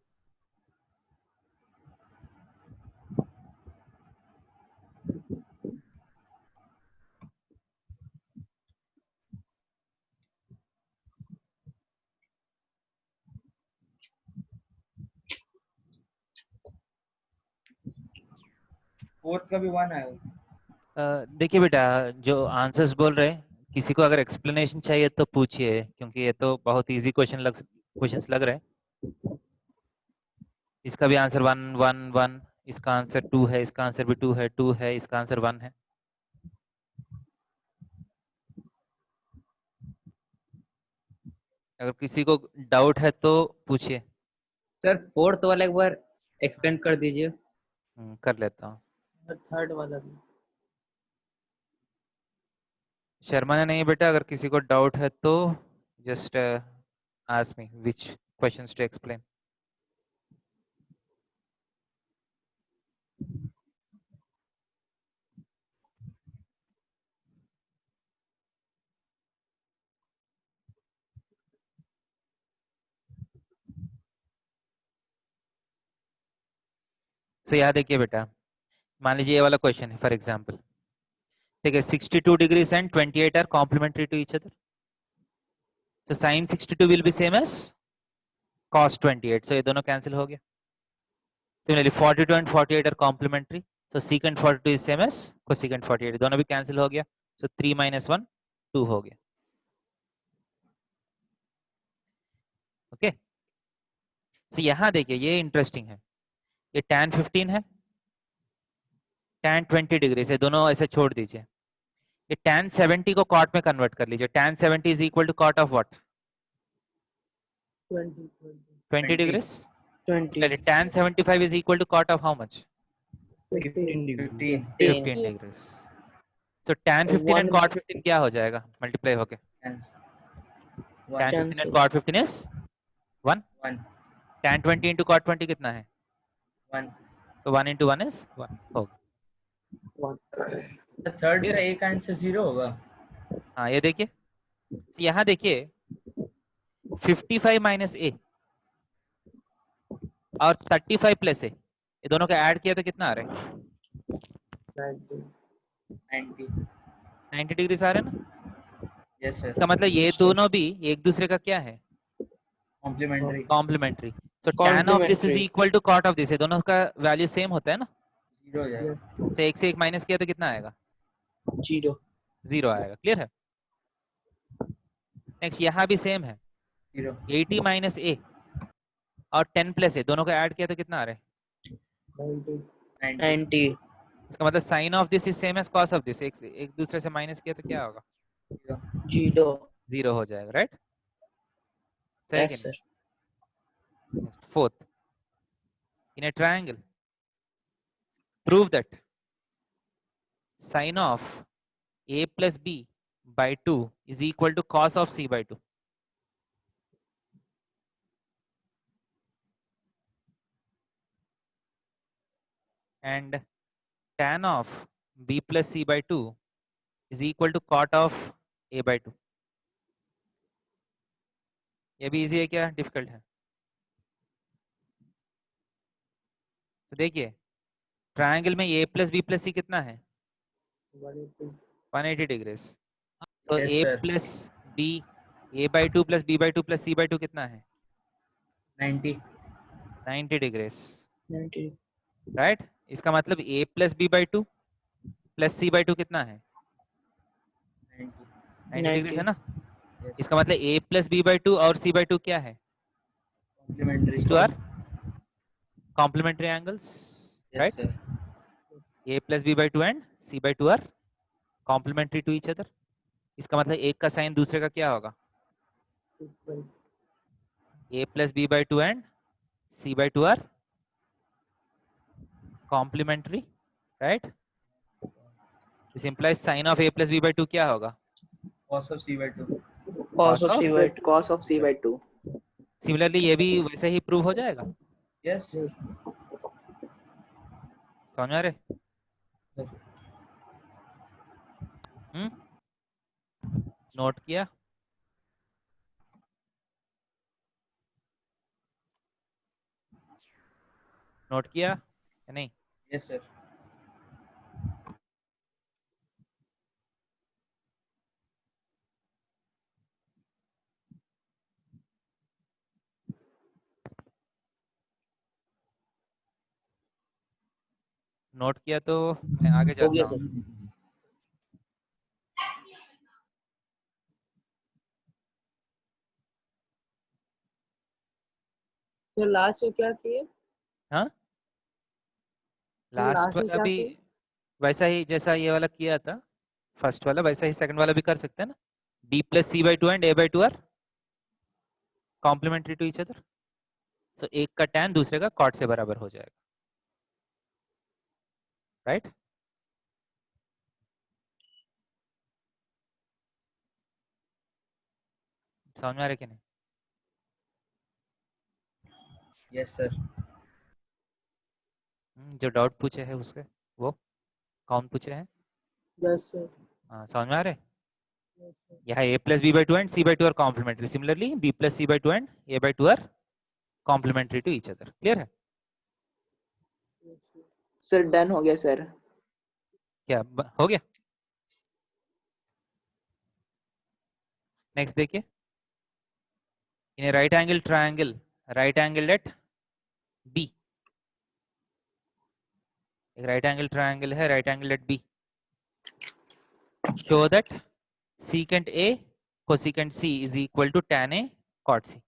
फोर्थ का भी 1 आएगा। देखिए बेटा, जो आंसर्स बोल रहे हैं, किसी को अगर एक्सप्लेनेशन चाहिए तो पूछिए, क्योंकि ये तो बहुत इजी क्वेश्चंस लग रहे हैं। इसका भी आंसर 1 1 1, इसका आंसर 2 है, इसका आंसर भी 2 है, 2 है, इसका आंसर 1 है। अगर किसी को डाउट है तो पूछिए। सर फोर्थ वाला एक बार एक्सप्लेन कर दीजिए। कर लेता हूँ। थर्ड वाला भी। शर्मा ने नहीं बेटा, अगर किसी को डाउट है तो just ask me which questions to explain. So यहाँ देखिए बेटा, मान लीजिए ये वाला क्वेश्चन है फॉर एग्जांपल, ठीक है। 62 degrees and 28 are complementary to each other, so sin 62 will be same as cos 28, so ये दोनों कैंसिल हो गया। Similarly 42 and 48 are complementary, so secant 42 is same as cosecant 48, दोनों भी कैंसिल हो गया, so 3 minus 1 2 हो गया। ओके, so यहाँ देखिए ये इंटरेस्टिंग है, ये tan 15 है, tan 20 डिग्री से, दोनों ऐसे छोड़ दीजिए। ये tan 70 को cot में कन्वर्ट कर लीजिए, tan 70 is equal to cot of what? 20 degrees. 20 tan 75 is equal to cot of how much? 15 15 degrees. So tan 15 and cot 15 क्या हो जाएगा मल्टीप्लाई होके? tan 15 and cot 15 is 1. 1 tan 20 into cot 20 कितना है? 1। तो 1 into 1 is 1 होगा। Third का एक आंसर 0 होगा। हाँ ये देखिए, यहाँ देखिए 55 minus a और 35 plus a, ये दोनों का ऐड किया तो कितना आ रहा है? 90 डिग्री आ रहे हैं ना? Yes sir. इसका मतलब ये दोनों भी एक दूसरे का क्या है? Complementary. So tan of this is equal to cot of this, ये दोनों का वैल्यू सेम होता है ना? 0 हो जाएगा। तो एक से एक माइनस किया तो कितना आएगा? 0 आएगा। क्लियर है? नेक्स्ट यहाँ भी सेम है, 0 80 माइनस a और 10 प्लस a, दोनों का ऐड किया तो कितना आ रहा है? 90 इसका मतलब sine of this is same as cos of this, एक दूसरे से माइनस किया तो क्या होगा? 0 हो जाएगा, राइट? सही yes कि sir नहीं? Fourth, in a triangle prove that sin of a plus b by 2 is equal to cos of c by 2. And tan of b plus c by 2 is equal to cot of a by 2. ये भी easy है क्या difficult है? तो देखिए triangle में a plus B plus सी कितना है? 180 degrees. So Yes, a sir. Plus b, a by 2 plus b by 2 plus c by 2 कितना है? 90 डिग्रीज, 90 राइट? इसका मतलब a plus b by 2 plus c by 2 कितना है? 90 डिग्रीज है ना? इसका मतलब a प्लस b by 2 और c by 2 क्या है? Complementary angles, right? a plus b by 2 and c by 2 are complementary to each other. इसका मतलब एक का साइन दूसरे का क्या होगा? a plus b by 2 and c by 2 are complementary, right? This implies sin of a plus b by 2 क्या होगा? cos of c by 2। cos of c by 2 cos of c by 2। Similarly ये भी वैसे ही prove हो जाएगा। Yes समझ में आ रहे? नोट किया? नोट किया या नहीं? यस सर नोट किया तो मैं आगे हो जाता गया हूँ। सर। सर लास्ट में क्या किए? हाँ, सर लास्ट लास्ट में वाला क्या भी किए? वैसा ही जैसा ये वाला किया था, फर्स्ट वाला वैसा ही सेकंड वाला भी कर सकते हैं ना। d plus C by two and a by two are complementary to each other. So एक का tan दूसरे का cot से बराबर हो जाएगा, राइट? समझ में आ रहा है कि नहीं? यस सर जो डाउट पूछे है उसके वो कौन पूछे हैं? Yes sir. हाँ, समझ में आ रहा है? Yes sir. यहाँ a plus B by two and C by two are complementary, similarly b plus C by two and a by two are complementary to each other. Clear है? Yes sir. Sir done हो गया sir. क्या हो गया? Next देखिए, in right angle triangle, right angle at B, एक right angle triangle है, right angle at B, show that secant A cosecant C is equal to tan A cot C.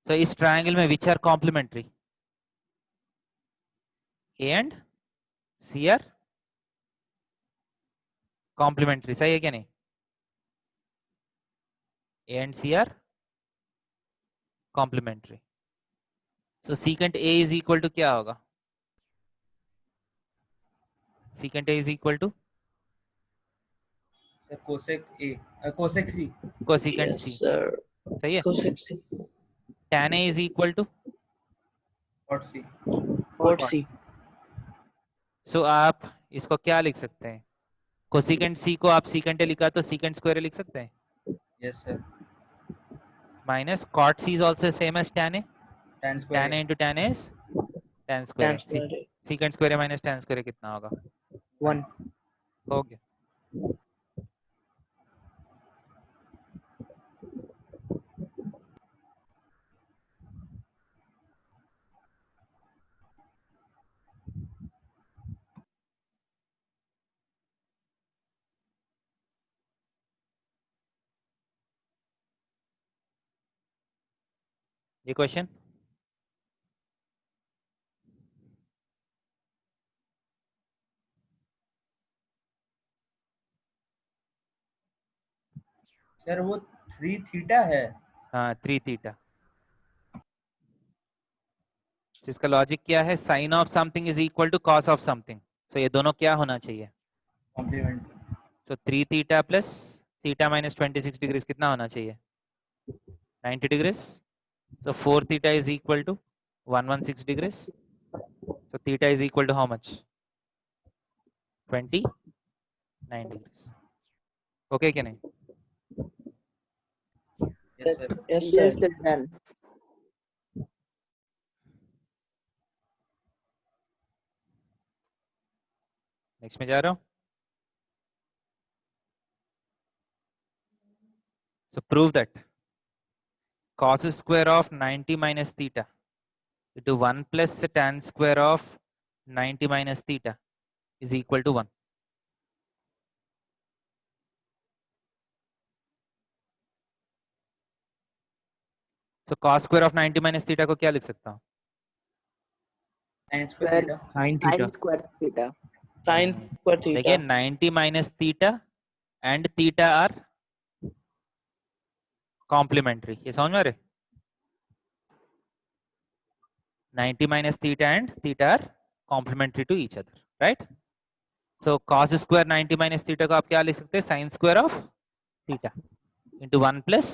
So इस triangle में which are complementary? A and C are complementary, सही है क्या नहीं? A and C are complementary. So secant A is equal to क्या होगा? Secant A is equal to sir cosec A cosec C cosecant yes C, sir. सही है? Cosec C. tan A is equal to cot C cot C. so आप इसको क्या लिख सकते हैं? cosecant C को आप secant A लिखा तो secant square A लिख सकते हैं, yes sir minus cot C is also same as tan A. tan tan square A into tan A is tan square tan A. square secant square A minus tan square A कितना होगा? 1। हो गया। ये question sir वो 3 theta है। हाँ 3 theta. इसका logic क्या है? Sine of something is equal to cos of something. So ये दोनों क्या होना चाहिए? Complement so 3 theta plus theta minus 26 degrees कितना होना चाहिए? 90 degrees. So 4 theta is equal to 116 degrees. So theta is equal to how much? 29 degrees. Okay क्या नहीं? Yes sir yes yes sir. Sir done. Next में जा रहा हूँ। So prove that cos square of 90 minus theta into 1 plus tan square of 90 minus theta is equal to 1. So cos square of 90 minus theta को क्या लिख सकता हूँ? sin sir square theta sin sine theta. Square theta. sin पर theta. देखिए 90 minus theta and theta are complementary. ये समझ में आ रहे? 90 minus theta and theta are complementary to each other, right? So cos square 90 minus theta को आप क्या लिख सकते हैं? Sin square of theta into 1 plus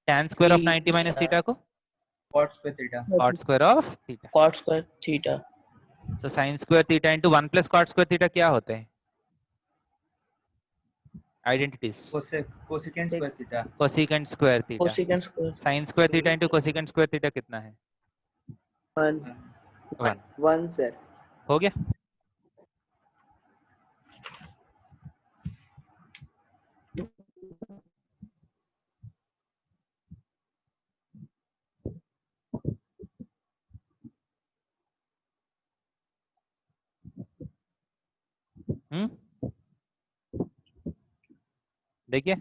tan square of 90 minus theta को cot square theta. cot square of theta. Cot square theta. So sin square theta into 1 plus cot square theta क्या होते हैं? Identities. Cosecant square theta. Cosecant square theta. Cosecant square. sin square theta into cosecant square theta कितना है? 1 1 sir. हो गया? देखिए,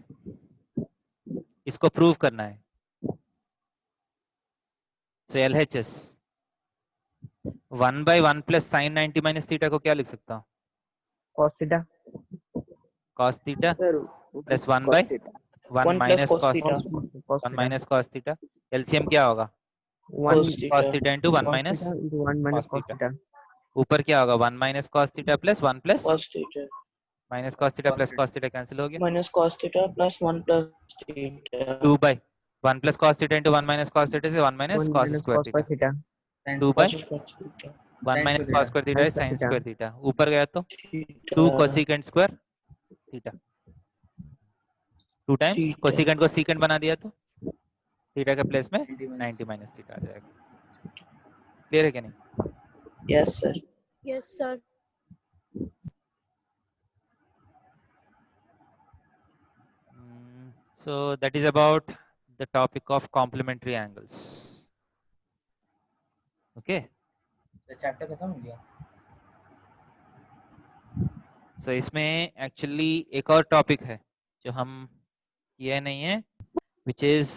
इसको prove करना है. सो LHS 1 by 1 plus sin 90 minus theta को क्या लिख सकता हूँ? cos theta cos theta Sir, plus 1 cos by theta. 1 1 plus minus cos cos theta. cos 1 theta minus cos theta. LCM क्या होगा? 1 cos theta into 1 cos minus theta into 1 minus cos cos theta. theta ऊपर क्या होगा? 1 minus cos theta plus 1 plus Cos theta. minus cos theta plus cos theta cancel हो गया. Minus cos theta plus 1 plus theta. 2 by 1 plus cos theta into 1 minus cos theta is 1 minus 1 cos minus square cos square theta. theta 2 by Cos square theta. 1 Sin minus square cos square theta is Sin sin square square theta. ऊपर गया तो 2 Theta. cosecant square theta. 2 times Theta. cosecant को secant बना दिया तो theta के place में 90 minus theta आ जाएगा. क्लियर है क्या नहीं? Yes, sir. Yes, sir. So that is about the topic of complementary angles. Okay. Chapter खत्म हो गया. So इसमें actually एक और टॉपिक है जो हम ये नहीं है, which is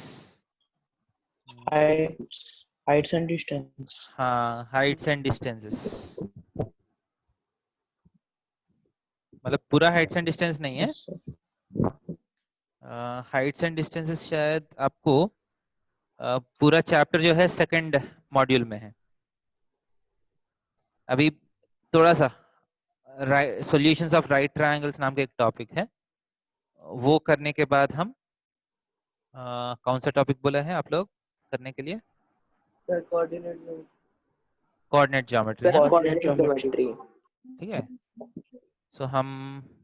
Heights and distance. हाँ heights and distances. मतलब पूरा heights and distance नहीं है. Yes, sir. Heights and distances शायद आपको पूरा चैप्टर जो है सेकंड मॉड्यूल में है. अभी थोड़ा सा सॉल्यूशंस ऑफ राइट ट्रायंगल्स नाम का एक टॉपिक है, वो करने के बाद हम कौन सा टॉपिक बोला है आप लोग करने के लिए? Sir coordinate coordinate geometry. Sir, Coordinate coordinate geometry. geometry. ठीक है. सो हम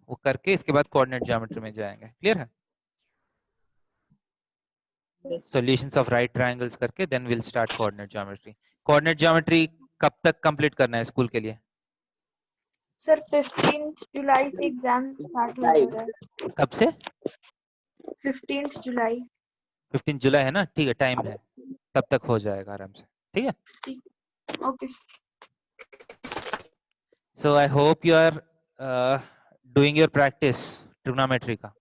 वो करके इसके बाद कोऑर्डिनेट ज्योमेट्री में जाएंगे. क्लियर है? सॉल्यूशंस ऑफ राइट ट्रायंगल्स करके then will start coordinate geometry. Coordinate geometry कब तक कंप्लीट करना है स्कूल के लिए? सर 15 जुलाई से एग्जाम स्टार्ट हो रहा है. कब से? 15 जुलाई. 15 जुलाई है ना? ठीक है, टाइम है, तब तक हो जाएगा आराम से. ठीक है. Okay. So I hope you are doing your practice trigonometry का.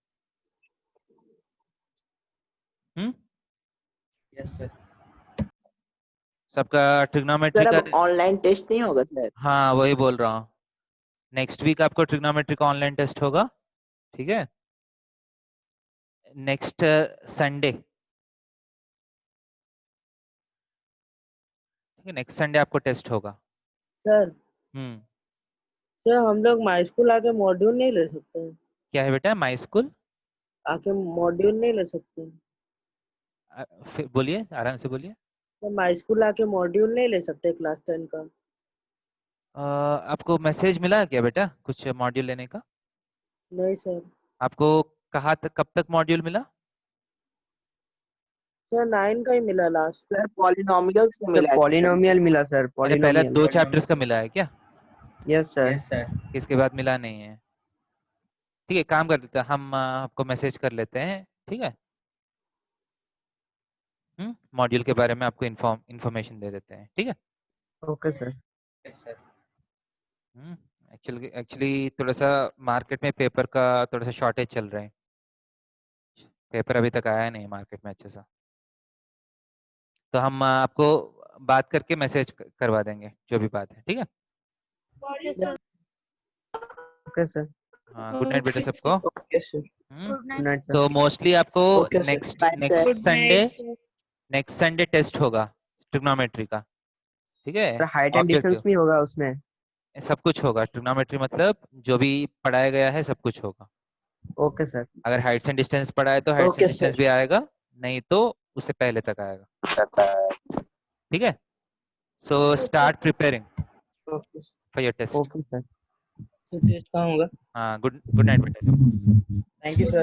Yes sir. सबका ट्रिग्नोमेट्री Sir, का अब ऑनलाइन टेस्ट नहीं होगा सर? हाँ वही बोल रहा हूँ. नेक्स्ट वीक आपको ट्रिग्नोमेट्री का ऑनलाइन टेस्ट होगा. ठीक है. Next Sunday. ठीक है, नेक्स्ट संडे आपको टेस्ट होगा. सर हम्म. सर हम लोग माई स्कूल आके मॉड्यूल नहीं ले सकते हैं? क्या है बेटा? माई स्कूल आके मॉड्यूल नहीं ले सकते हैं? फिर बोलिए, आराम से बोलिए. तो माई स्कूल आके मॉड्यूल नहीं ले सकते क्लास 10 का? आपको मैसेज मिला क्या बेटा कुछ मॉड्यूल लेने का? नहीं सर. आपको कहाँ तक, कब तक मॉड्यूल मिला? सर 9 का ही मिला लास्ट. सर पॉलिनोमियल्स में मिला है. पॉलिनोमियल मिला सर. अरे पहले पॉलिनोमियल. 2 चैप्टर्स का मिला है क्या? Yes sir. Yes sir. इसके बाद मिला नहीं है. ठीक है, काम कर लेते हैं हम, आपको मैसेज कर लेते हैं. ठीक है. मॉड्यूल के बारे में आपको इंफॉर्मेशन दे देते हैं. ठीक है. Okay sir. Yes sir. Actually थोड़ा सा मार्केट में पेपर का थोड़ा सा शॉर्टेज चल रहा है. पेपर अभी तक आया नहीं मार्केट में अच्छे सा, तो हम आपको बात करके मैसेज करवा देंगे जो भी बात है. ठीक है. Okay sir. हाँ, गुड नाइट बेटा सबको. Yes, sir. Good good night sir. तो मोस्टली आपको Okay, sir. Next Bye, sir. Next Sunday test होगा ट्रिग्नोमेट्री का. ठीक है. Sir height and Objective. Distance भी होगा उसमें? सब कुछ होगा. ट्रिग्नोमेट्री मतलब जो भी पढ़ाया गया है सब कुछ होगा. Okay sir. अगर हाइट्स एंड डिस्टेंस पढ़ा है तो Heights Okay, and distance sir. भी आएगा, नहीं तो उससे पहले तक आएगा। ठीक है, so start preparing okay for your test. Okay sir. Sir test कहाँ होगा? हाँ, गुड नाइट बेटा सब। Thank you sir.